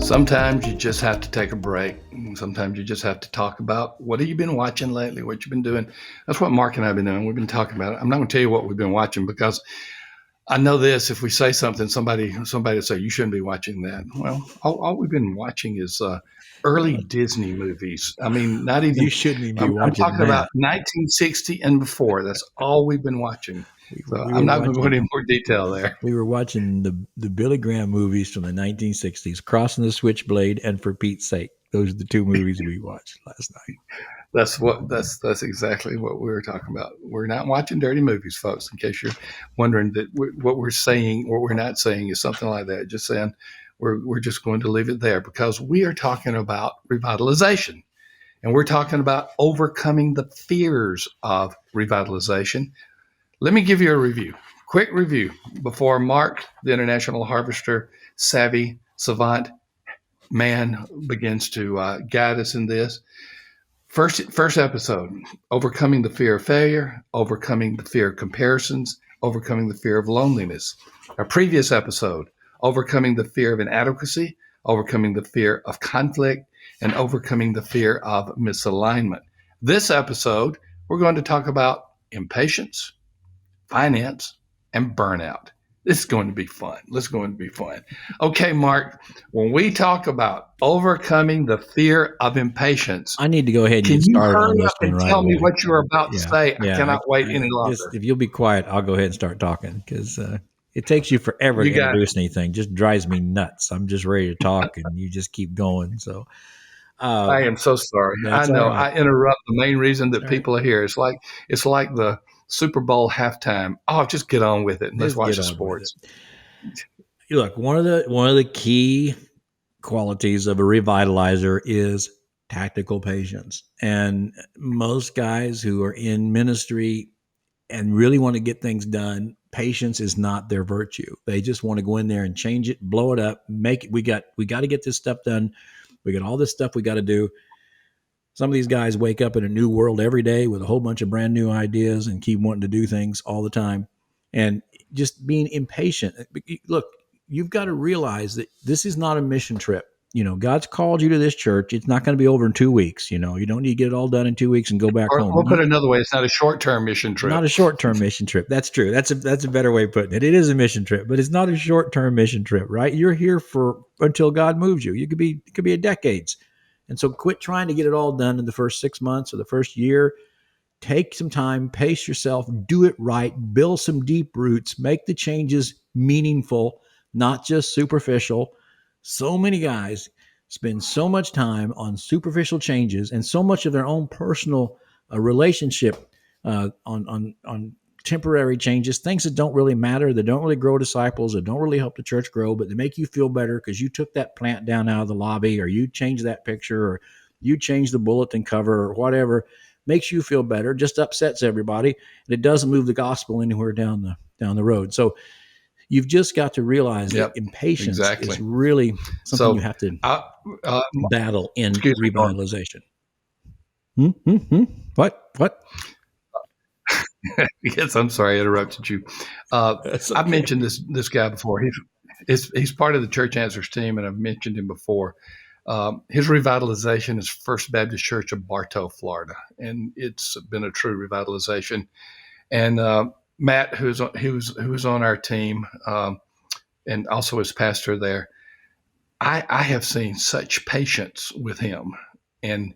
Sometimes you just have to take a break. Sometimes you just have to talk about what have you been watching lately, what you've been doing. That's what Mark and I have been doing. We've been talking about it. I'm not going to tell you what we've been watching because I know this. If we say something, somebody will say you shouldn't be watching that. Well, all we've been watching is early Disney movies. I mean, not You even. shouldn't even be I'm watching talking about that. 1960 and before. That's all we've been watching. So We I'm were not going to go watching. into more detail there. We were watching the Billy Graham movies from the 1960s, Crossing the Switchblade, and For Pete's Sake. Those are the two movies we watched last night. That's exactly what we were talking about. We're not watching dirty movies, folks. In case you're wondering that what we're saying, what we're not saying, is something like that. Just saying we're just going to leave it there because we are talking about revitalization, and we're talking about overcoming the fears of revitalization. Let me give you a review, quick review, before Mark, the international harvester, savvy savant man, begins to guide us in this. First episode, overcoming the fear of failure, overcoming the fear of comparisons, overcoming the fear of loneliness. Our previous episode, overcoming the fear of inadequacy, overcoming the fear of conflict, and overcoming the fear of misalignment. This episode, we're going to talk about impatience, finance, and burnout. This is going to be fun. This is going to be fun. Okay, Mark, when we talk about overcoming the fear of impatience, I need to go ahead and can get you started on hurry this up one and right tell me away. what you were about to Yeah, say? I yeah. cannot wait any Just longer. if you'll be quiet, I'll go ahead and start talking because it takes you forever You to got introduce anything. Just drives me nuts. I'm just ready to talk, and you just keep going. So I um, am so sorry. I that's all know right. I interrupt the main reason That's that all right. people are here. It's like the Super Bowl halftime. Oh, just get on with it and let's Let's watch get the on with it. sports. Look, one of the key qualities of a revitalizer is tactical patience. And most guys who are in ministry and really want to get things done, patience is not their virtue. They just want to go in there and change it, blow it up, make it. We got to get this stuff done. We got all this stuff we got to do. Some of these guys wake up in a new world every day with a whole bunch of brand new ideas and keep wanting to do things all the time. And just being impatient. Look, you've got to realize that this is not a mission trip. God's called you to this church. It's not going to be over in 2 weeks. You don't need to get it all done in 2 weeks and go back Or home. we'll put it another way, it's not a short-term mission Not trip. a short-term mission trip. That's true. That's a better way of putting it. It is a mission trip, but it's not a short-term mission trip, right? You're here for until God moves you. It could be a decades. And so quit trying to get it all done in the first 6 months or the first year. Take some time, pace yourself, do it right, build some deep roots, make the changes meaningful, not just superficial. So many guys spend so much time on superficial changes and so much of their own personal relationship on temporary changes, things that don't really matter, that don't really grow disciples, that don't really help the church grow, but they make you feel better because you took that plant down out of the lobby, or you changed that picture, or you changed the bulletin cover, or whatever makes you feel better, just upsets everybody, and it doesn't move the gospel anywhere down the road. So you've just got to realize that Yep, impatience is exactly. really something you So, have to uh, uh, battle in excuse me, Norm. revitalization. Hmm, hmm, hmm. What? Yes, I'm sorry I interrupted you. That's I've okay. mentioned this guy before. He's part of the Church Answers team, and I've mentioned him before. His revitalization is First Baptist Church of Bartow, Florida, and it's been a true revitalization. And Matt, who's on our team, and also as pastor there, I have seen such patience with him, and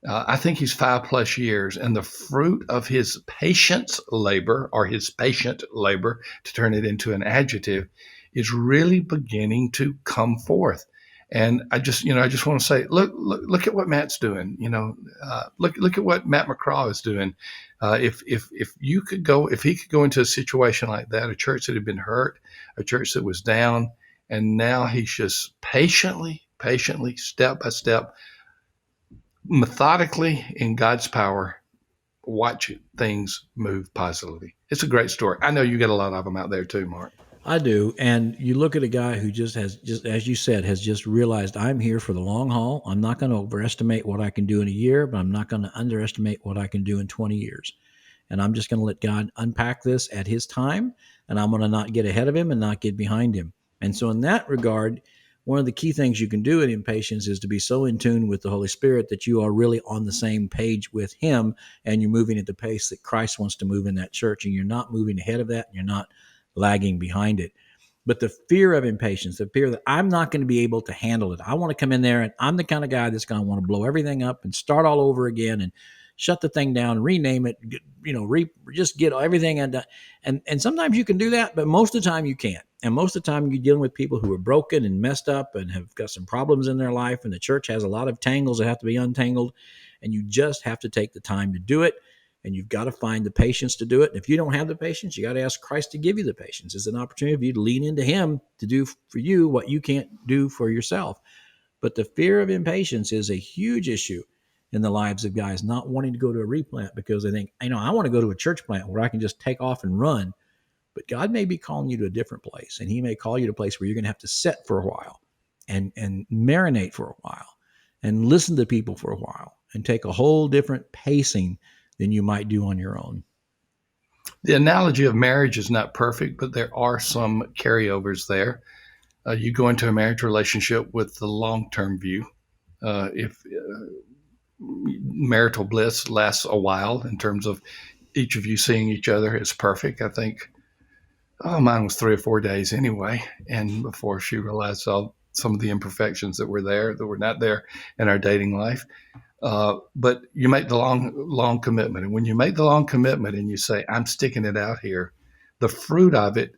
I think he's 5+ years, and the fruit of his patience labor, or his patient labor, to turn it into an adjective, is really beginning to come forth. And I just want to say, look at what Matt's doing. Look at what Matt McCraw is doing. If he could go into a situation like that, a church that had been hurt, a church that was down, and now he's just patiently, step by step, methodically, in God's power, watch things move positively. It's a great story. I know you get a lot of them out there too, Mark. I do. And you look at a guy who just as you said, has just realized I'm here for the long haul. I'm not going to overestimate what I can do in a year, but I'm not going to underestimate what I can do in 20 years. And I'm just going to let God unpack this at his time. And I'm going to not get ahead of him and not get behind him. And so, in that regard, one of the key things you can do in impatience is to be so in tune with the Holy Spirit that you are really on the same page with Him, and you're moving at the pace that Christ wants to move in that church, and you're not moving ahead of that, and you're not lagging behind it. But the fear of impatience, the fear that I'm not going to be able to handle it. I want to come in there and I'm the kind of guy that's going to want to blow everything up and start all over again and shut the thing down, rename it, just get everything. And sometimes you can do that, but most of the time you can't. And most of the time you're dealing with people who are broken and messed up and have got some problems in their life. And the church has a lot of tangles that have to be untangled. And you just have to take the time to do it. And you've got to find the patience to do it. And if you don't have the patience, you got to ask Christ to give you the patience. It's an opportunity for you to lean into Him to do for you what you can't do for yourself. But the fear of impatience is a huge issue in the lives of guys not wanting to go to a replant because they think, I want to go to a church plant where I can just take off and run. But God may be calling you to a different place, and He may call you to a place where you're going to have to sit for a while and marinate for a while and listen to people for a while and take a whole different pacing than you might do on your own. The analogy of marriage is not perfect, but there are some carryovers there. You go into a marriage relationship with the long-term view. If marital bliss lasts a while in terms of each of you seeing each other as perfect, I think, mine was 3 or 4 days anyway. And before she realized some of the imperfections that were not there in our dating life. But you make the long commitment. And when you make the long commitment and you say, I'm sticking it out here, the fruit of it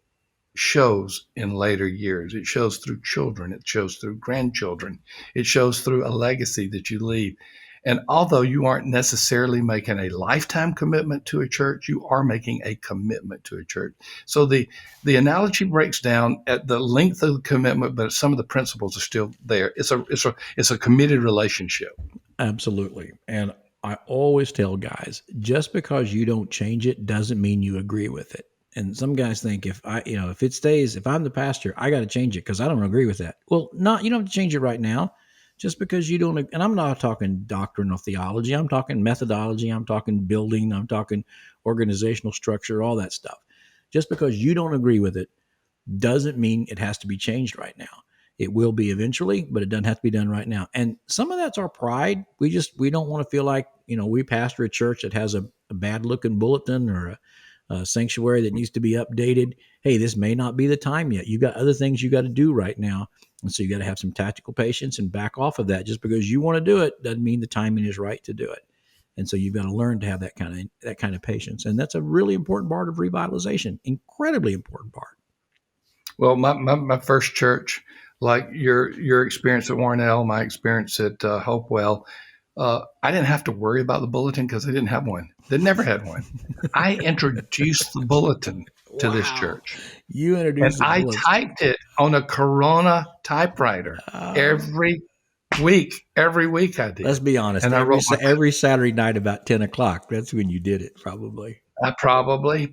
shows in later years. It shows through children. It shows through grandchildren. It shows through a legacy that you leave. And although you aren't necessarily making a lifetime commitment to a church, you are making a commitment to a church. So the analogy breaks down at the length of the commitment, but some of the principles are still there. It's a committed relationship. Absolutely. And I always tell guys, just because you don't change it doesn't mean you agree with it. And some guys think if it stays, if I'm the pastor, I got to change it because I don't agree with that. Well, you don't have to change it right now. Just because you don't, and I'm not talking doctrinal theology, I'm talking methodology, I'm talking building, I'm talking organizational structure, all that stuff. Just because you don't agree with it doesn't mean it has to be changed right now. It will be eventually, but it doesn't have to be done right now. And some of that's our pride. We don't want to feel like, we pastor a church that has a bad looking bulletin or a sanctuary that needs to be updated. Hey, this may not be the time yet. You got other things you got to do right now. And so you got to have some tactical patience and back off of that. Just because you want to do it doesn't mean the timing is right to do it. And so you've got to learn to have that kind of patience. And that's a really important part of revitalization, incredibly important part. Well, my first church, like your experience at Warnell, my experience at Hopewell, I didn't have to worry about the bulletin because I didn't have one. They never had one. I introduced the bulletin to this church. You And introduced the I bullets. typed it on a Corona typewriter every week. Every week I did. Let's be honest. And I wrote Every Saturday night about 10 o'clock. That's when you did it, probably.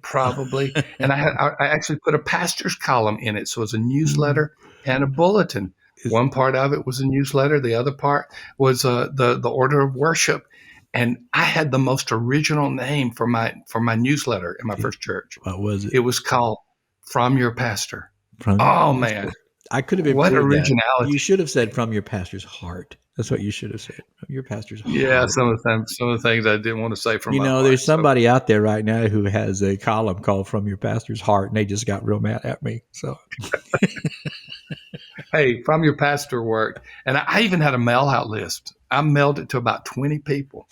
probably, and I actually put a pastor's column in it, so it was a newsletter and a bulletin. One part of it was a newsletter, the other part was the order of worship, and I had the most original name for my newsletter in my first church. What was it? It was called "From Your Pastor." From your Oh pastor. man, I could have what improved that. You originality! should have said from your pastor's heart. That's what you should have said. From your pastor's Yeah, heart. some of the things I didn't want to say from my heart. There's So somebody out there right now who has a column called From Your Pastor's Heart, and they just got real mad at me. So hey, from your pastor worked. And I even had a mail out list. I mailed it to about 20 people,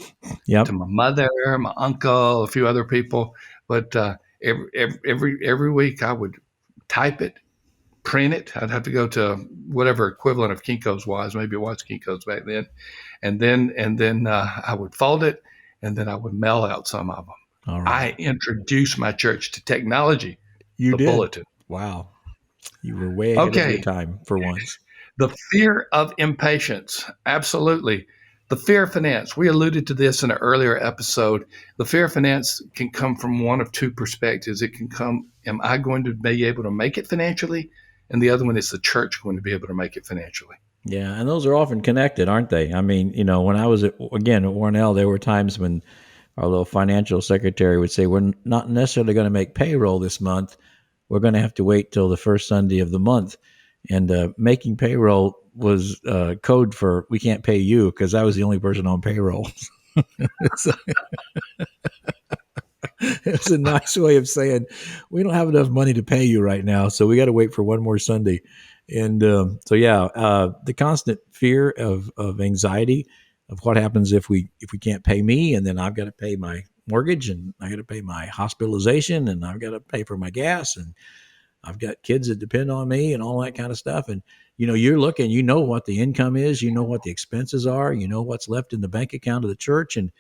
yep. to my mother, my uncle, a few other people. But every week I would type it, print it. I'd have to go to whatever equivalent of Kinko's was. Maybe it was Kinko's back then. And then I would fold it, and then I would mail out some of them. All right. I introduced my church to technology, You the did. bulletin. Wow. You were way ahead of your Okay. time for once. The fear of impatience. Absolutely. The fear of finance. We alluded to this in an earlier episode. The fear of finance can come from one of two perspectives. It can come, am I going to be able to make it financially? And the other one is the church going to be able to make it financially. Yeah, and those are often connected, aren't they? I mean, when I was at Warnell, there were times when our little financial secretary would say, we're not necessarily going to make payroll this month. We're going to have to wait till the first Sunday of the month. And making payroll was code for we can't pay you because I was the only person on payroll. So it's a nice way of saying we don't have enough money to pay you right now, so we got to wait for one more Sunday. And so yeah, the constant fear of anxiety of what happens if we can't pay me, and then I've got to pay my mortgage, and I got to pay my hospitalization, and I've got to pay for my gas, and I've got kids that depend on me, and all that kind of stuff. And you're looking, what the income is, what the expenses are, what's left in the bank account of the church, and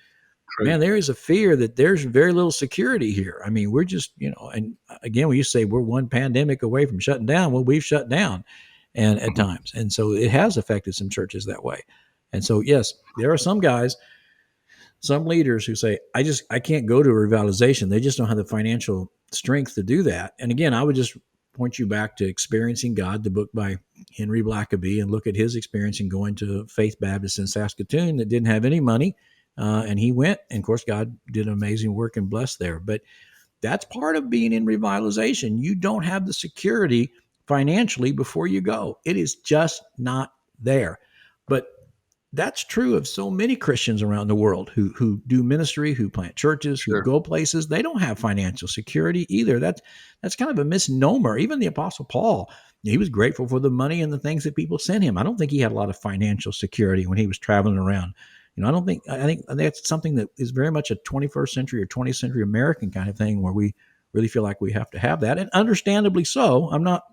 True. man, there is a fear that there's very little security here. I mean, we're just, and again, when you say we're one pandemic away from shutting down, well, we've shut down and at Mhm. times. And so it has affected some churches that way. And so, yes, there are some guys, some leaders who say, I can't go to a revitalization. They just don't have the financial strength to do that. And again, I would just point you back to Experiencing God, the book by Henry Blackaby, and look at his experience in going to Faith Baptist in Saskatoon that didn't have any money. And he went, and of course, God did an amazing work and blessed there. But that's part of being in revitalization. You don't have the security financially before you go. It is just not there. But that's true of so many Christians around the world who do ministry, who plant churches, who Sure. go places. They don't have financial security either. That's kind of a misnomer. Even the Apostle Paul, he was grateful for the money and the things that people sent him. I don't think he had a lot of financial security when he was traveling around. I don't think I think that's something that is very much a 21st century or 20th century American kind of thing where we really feel like we have to have that, and understandably so. I'm not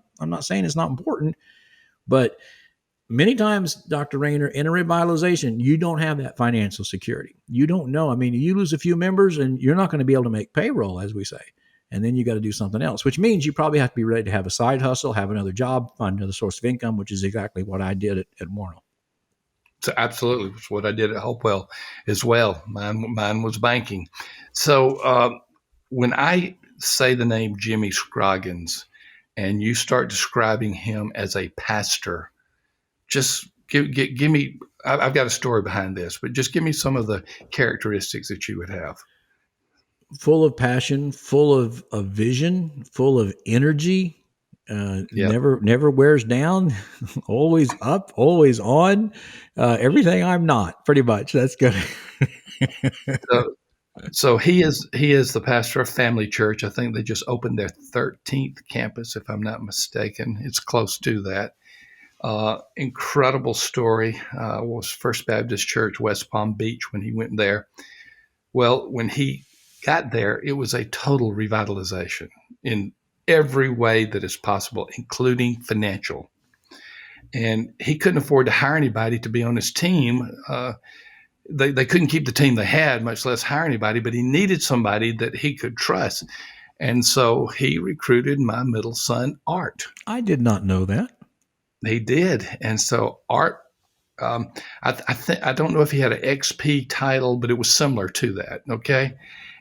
saying it's not important, but many times, Dr. Rayner, in a revitalization, you don't have that financial security. You don't know. I mean, you lose a few members and you're not going to be able to make payroll, as we say. And then you got to do something else, which means you probably have to be ready to have a side hustle, have another job, find another source of income, which is exactly what I did at Warnell. So absolutely, it's what I did at Hopewell as well. Mine was banking. So when I say the name Jimmy Scroggins, and you start describing him as a pastor, just give me. I've got a story behind this, but just give me some of the characteristics that you would have. Full of passion, full of vision, full of energy, Yeah. never wears down, always up, always on. Everything I'm not, pretty much. That's good. So, so he is the pastor of Family Church. I think they just opened their 13th campus, if I'm not mistaken. It's close to that. Incredible story. Was First Baptist Church, West Palm Beach, when he went there. Well, when he got there, it was a total revitalization in every way that is possible, including financial. And he couldn't afford to hire anybody to be on his team. They couldn't keep the team they had, much less hire anybody, but he needed somebody that he could trust. And so he recruited my middle son, Art. I did not know that. He did. And so Art, um, I don't know if he had an XP title, but it was similar to that. Okay.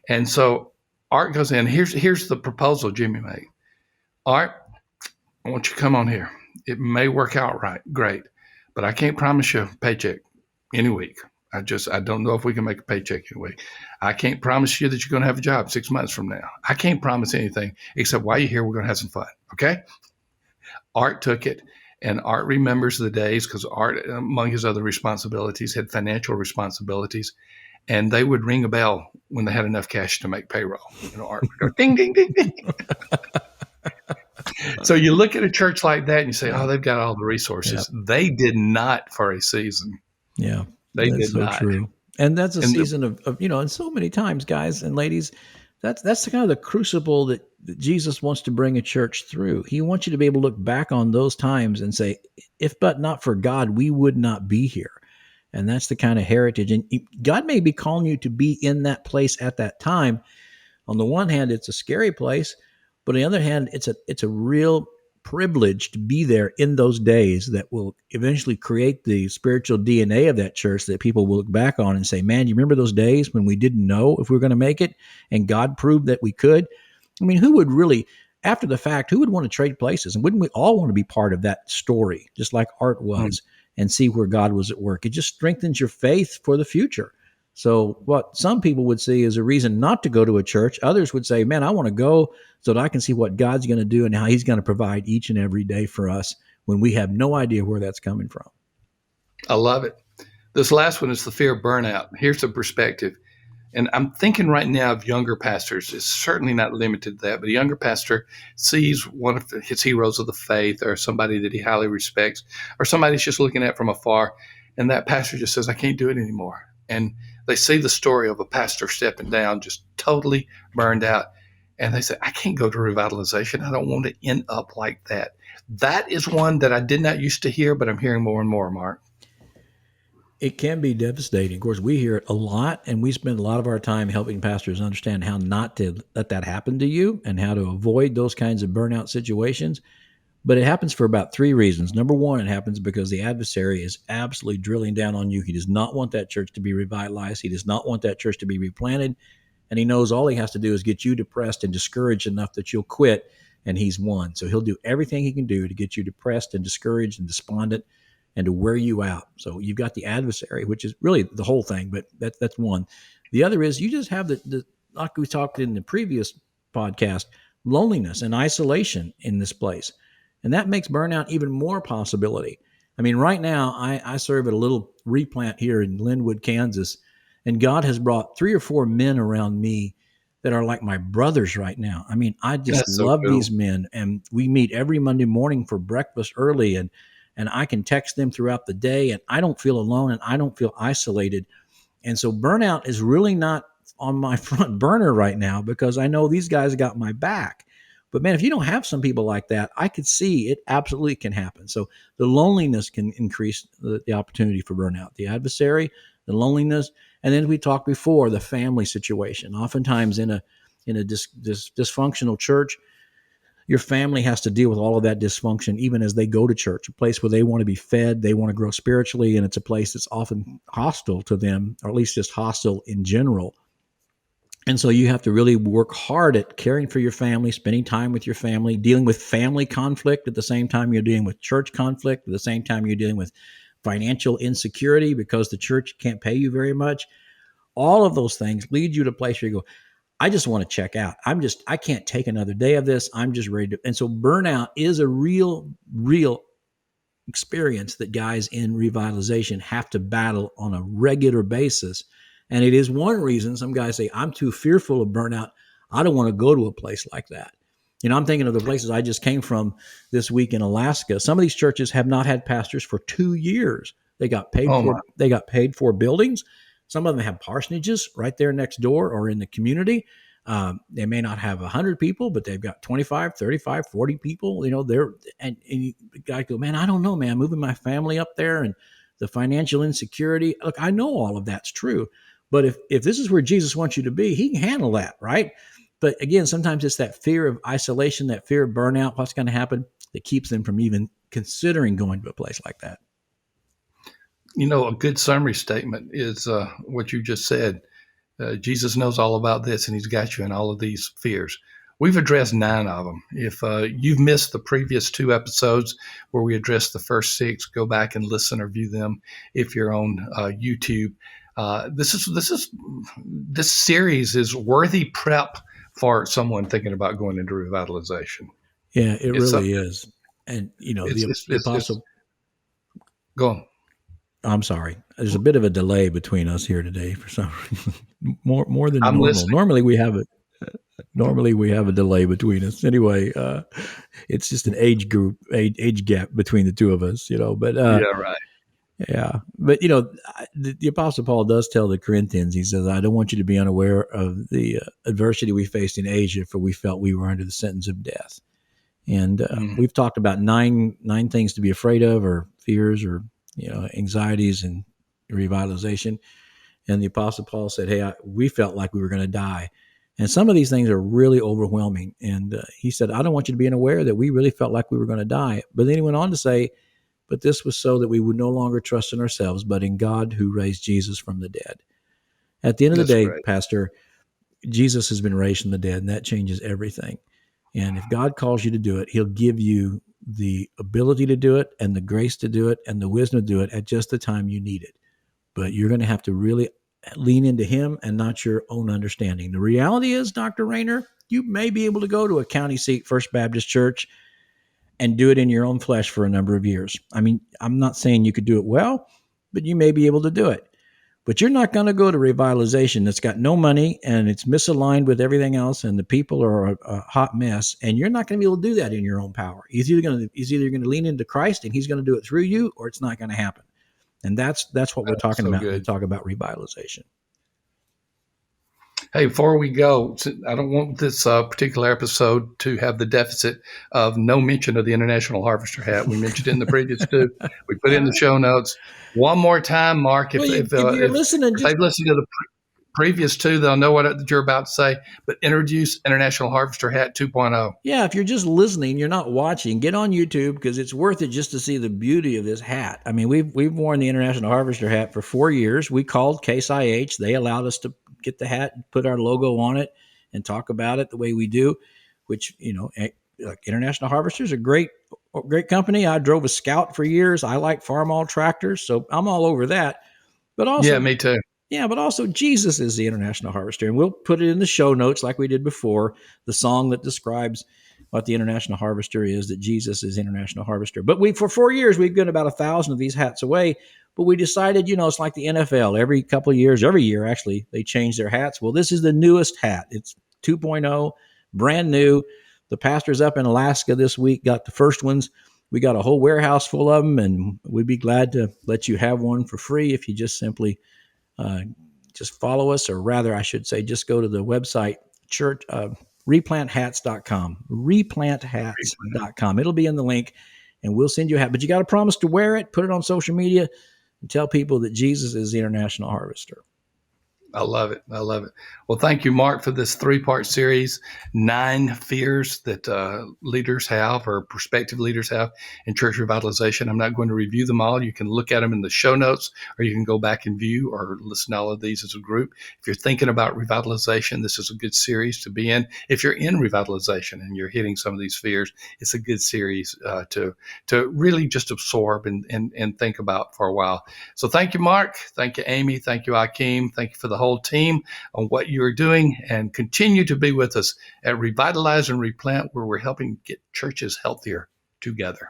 And so Art goes in. Here's the proposal Jimmy made. Art, I want you to come on here. It may work out right, great, but I can't promise you a paycheck any week. I don't know if we can make a paycheck any week. I can't promise you that you're going to have a job 6 months from now. I can't promise anything except while you're here, we're going to have some fun. Okay. Art took it, and Art remembers the days because Art, among his other responsibilities, had financial responsibilities, and they would ring a bell when they had enough cash to make payroll. Art would go ding, ding, ding, ding. So you look at a church like that and you say, Yeah. oh, they've got all the Yeah. resources. They did not for a season. Yeah. They That's did so not. true. And that's a And the, season and so many times, guys and ladies, that's the kind of the crucible that Jesus wants to bring a church through. He wants you to be able to look back on those times and say, if but not for God, we would not be here. And that's the kind of heritage. And God may be calling you to be in that place at that time. On the one hand, it's a scary place, but on the other hand, it's a real privilege to be there in those days that will eventually create the spiritual DNA of that church that people will look back on and say, man, you remember those days when we didn't know if we were going to make it and God proved that we could? I mean, who would really, after the fact, who would want to trade places? And wouldn't we all want to be part of that story, just like Art mm, was, and see where God was at work? It just strengthens your faith for the future. So, what some people would see as a reason not to go to a church, others would say, man, I want to go so that I can see what God's going to do and how He's going to provide each and every day for us when we have no idea where that's coming from. I love it. This last one is the fear of burnout. Here's a perspective. And I'm thinking right now of younger pastors. It's certainly not limited to that, but a younger pastor sees one of his heroes of the faith or somebody that he highly respects or somebody he's just looking at from afar. And that pastor just says, I can't do it anymore. And they see the story of a pastor stepping down, just totally burned out. And they say, I can't go to revitalization. I don't want to end up like that. That is one that I did not used to hear, but I'm hearing more and more, Mark. It can be devastating. Of course, we hear it a lot, and we spend a lot of our time helping pastors understand how not to let that happen to you and how to avoid those kinds of burnout situations. But it happens for about three reasons. Number one, it happens because the adversary is absolutely drilling down on you. He does not want that church to be revitalized. He does not want that church to be replanted. And he knows all he has to do is get you depressed and discouraged enough that you'll quit, and he's won. So he'll do everything he can do to get you depressed and discouraged and despondent and to wear you out. So you've got the adversary, which is really the whole thing, but that's one. The other is you just have the like we talked in the previous podcast, loneliness and isolation in this place. And that makes burnout even more possibility. I mean, right now, I serve at a little replant here in Linwood, Kansas, and God has brought 3 or 4 men around me that are like my brothers right now. I mean, I just That's so love cool. these men, and we meet every Monday morning for breakfast early, and I can text them throughout the day, and I don't feel alone, and I don't feel isolated. And so burnout is really not on my front burner right now because I know these guys got my back. But man, if you don't have some people like that, I could see it absolutely can happen. So the loneliness can increase the opportunity for burnout, the adversary, the loneliness, and then we talked before the family situation. Oftentimes in a dysfunctional church, your family has to deal with all of that dysfunction even as they go to church, a place where they want to be fed, they want to grow spiritually, and it's a place that's often hostile to them, or at least just hostile in general. And so you have to really work hard at caring for your family, spending time with your family, dealing with family conflict at the same time you're dealing with church conflict, at the same time you're dealing with financial insecurity because the church can't pay you very much. All of those things lead you to a place where you go, I just want to check out. I can't take another day of this. I'm just ready to. And so burnout is a real experience that guys in revitalization have to battle on a regular basis. And it is one reason some guys say, I'm too fearful of burnout. I don't want to go to a place like that. You know, I'm thinking of the places I just came from this week in Alaska. Some of these churches have not had pastors for 2 years. They got paid Oh, for my. they got paid for buildings. Some of them have parsonages right there next door or in the community. They may not have 100 people, but they've got 25, 35, 40 people. You know, and the guy go, man, I don't know, man, moving my family up there and the financial insecurity. Look, I know all of that's true. But if this is where Jesus wants you to be, he can handle that, right? But again, sometimes it's that fear of isolation, that fear of burnout, what's going to happen, that keeps them from even considering going to a place like that. A good summary statement is what you just said. Jesus knows all about this, and He's got you in all of these fears. We've addressed 9 of them. If you've missed the previous 2 episodes where we addressed the first 6, go back and listen or view them. If you're on YouTube, this series is worthy prep for someone thinking about going into revitalization. Yeah, it It's really something. is. And the It's apostle, go on. I'm sorry. There's a bit of a delay between us here today for some reason. More than I'm normal. listening. Normally we have a delay between us. Anyway, it's just an age gap between the two of us, you know. But Yeah, right. yeah, but the Apostle Paul does tell the Corinthians. He says, "I don't want you to be unaware of the adversity we faced in Asia, for we felt we were under the sentence of death." And Mm. we've talked about nine things to be afraid of, or fears, or anxieties, and revitalization. And the Apostle Paul said, "Hey, we felt like we were going to die." And some of these things are really overwhelming. And he said, I don't want you to be unaware that we really felt like we were going to die. But then he went on to say, but this was so that we would no longer trust in ourselves, but in God who raised Jesus from the dead. At the end of the That's day, great. Pastor, Jesus has been raised from the dead, and that changes everything. And if God calls you to do it, he'll give you the ability to do it and the grace to do it and the wisdom to do it at just the time you need it. But you're going to have to really lean into him and not your own understanding. The reality is, Dr. Rayner, you may be able to go to a county seat First Baptist Church and do it in your own flesh for a number of years. I mean, I'm not saying you could do it well, but you may be able to do it. But you're not going to go to Revitalization that's got no money and it's misaligned with everything else, and the people are a hot mess. And you're not going to be able to do that in your own power. He's either going to lean into Christ and he's going to do it through you, or it's not going to happen. And that's what we're talking So about when we good. talk about revitalization. Hey, before we go, I don't want this particular episode to have the deficit of no mention of the International Harvester hat. We mentioned it in the previous two. We put it in the show notes. One more time, Mark. Well, if you're listening, If just they've listened to the previous two, they'll know what you're about to say. But introduce International Harvester Hat 2.0. yeah, if you're just listening, you're not watching, get on YouTube because it's worth it just to see the beauty of this hat. I mean, we've worn the International Harvester hat for 4 years. We called Case IH. They allowed us to get the hat, put our logo on it, and talk about it the way we do. Which International Harvester is a great company. I drove a Scout for years. I like Farmall tractors, so I'm all over that. But Yeah, also, me too. yeah, but also Jesus is the International Harvester. And we'll put it in the show notes like we did before, the song that describes what the International Harvester is, that Jesus is International Harvester. But for 4 years, we've given about 1,000 of these hats away. But we decided, it's like the NFL. Every couple of years, every year actually, they change their hats. Well, this is the newest hat. It's 2.0, brand new. The pastors up in Alaska this week got the first ones. We got a whole warehouse full of them, and we'd be glad to let you have one for free if you just simply just follow us, or rather, I should say, just go to the website, replanthats.com, replanthats.com. It'll be in the link, and we'll send you a hat. But you got to promise to wear it, put it on social media, and tell people that Jesus is the International Harvester. I love it. I love it. Well, thank you, Mark, for this 3-part series, 9 fears that leaders have or prospective leaders have in church revitalization. I'm not going to review them all. You can look at them in the show notes, or you can go back and view or listen to all of these as a group. If you're thinking about revitalization, this is a good series to be in. If you're in revitalization and you're hitting some of these fears, it's a good series to really just absorb and think about for a while. So thank you, Mark. Thank you, Amy. Thank you, Akeem. Thank you for the whole team on what you're doing, and continue to be with us at Revitalize and Replant, where we're helping get churches healthier together.